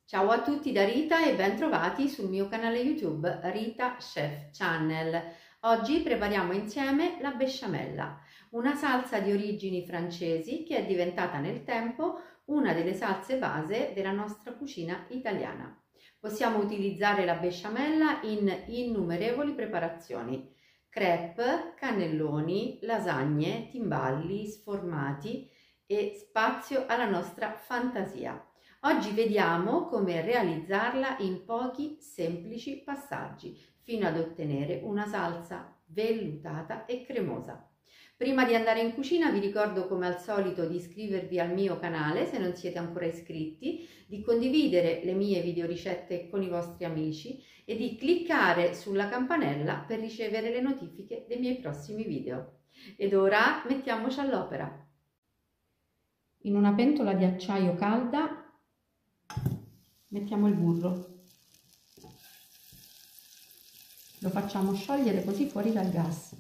Ciao a tutti da Rita e ben trovati sul mio canale YouTube Rita Chef Channel. Oggi prepariamo insieme la besciamella, una salsa di origini francesi che è diventata nel tempo una delle salse base della nostra cucina italiana. Possiamo utilizzare la besciamella in innumerevoli preparazioni: crêpe, cannelloni, lasagne, timballi, sformati e spazio alla nostra fantasia. Oggi vediamo come realizzarla in pochi semplici passaggi fino ad ottenere una salsa vellutata e cremosa. Prima di andare in cucina vi ricordo come al solito di iscrivervi al mio canale se non siete ancora iscritti, di condividere le mie videoricette con i vostri amici e di cliccare sulla campanella per ricevere le notifiche dei miei prossimi video. Ed ora mettiamoci all'opera. In una pentola di acciaio calda mettiamo il burro, lo facciamo sciogliere così fuori dal gas.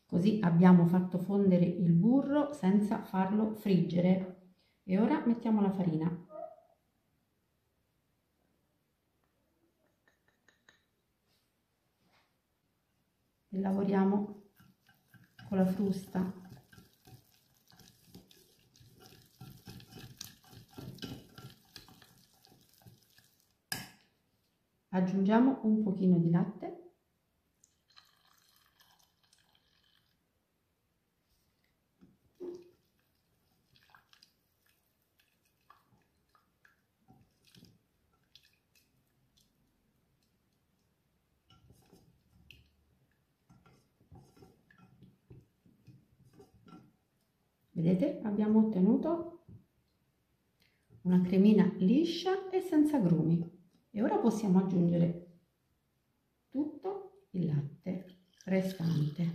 Così abbiamo fatto fondere il burro senza farlo friggere. E ora mettiamo la farina. E lavoriamo con la frusta. Aggiungiamo un pochino di latte. Vedete, abbiamo ottenuto una cremina liscia e senza grumi. E ora possiamo aggiungere tutto il latte restante.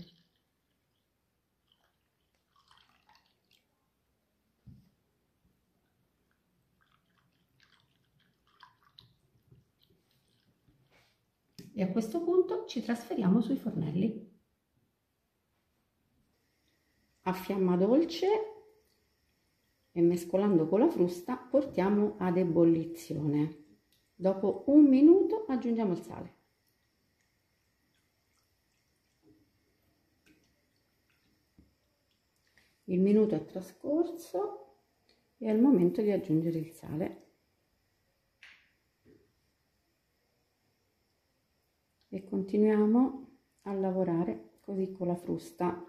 E a questo punto ci trasferiamo sui fornelli. A fiamma dolce e mescolando con la frusta portiamo ad ebollizione. Dopo un minuto aggiungiamo il sale. Il minuto è trascorso e è il momento di aggiungere il sale. E continuiamo a lavorare così con la frusta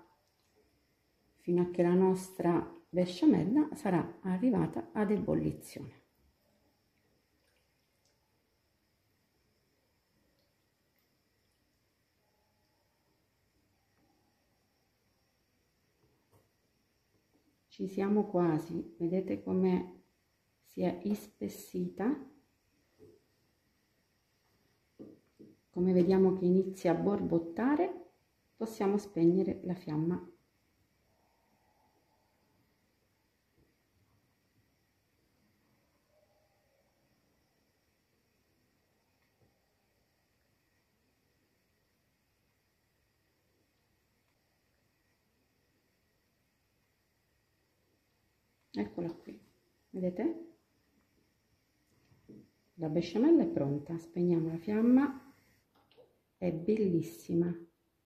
fino a che la nostra besciamella sarà arrivata ad ebollizione. Ci siamo quasi, vedete come si è ispessita, come vediamo che inizia a borbottare, possiamo spegnere la fiamma. Eccola qui, vedete? La besciamella è pronta, spegniamo la fiamma, è bellissima.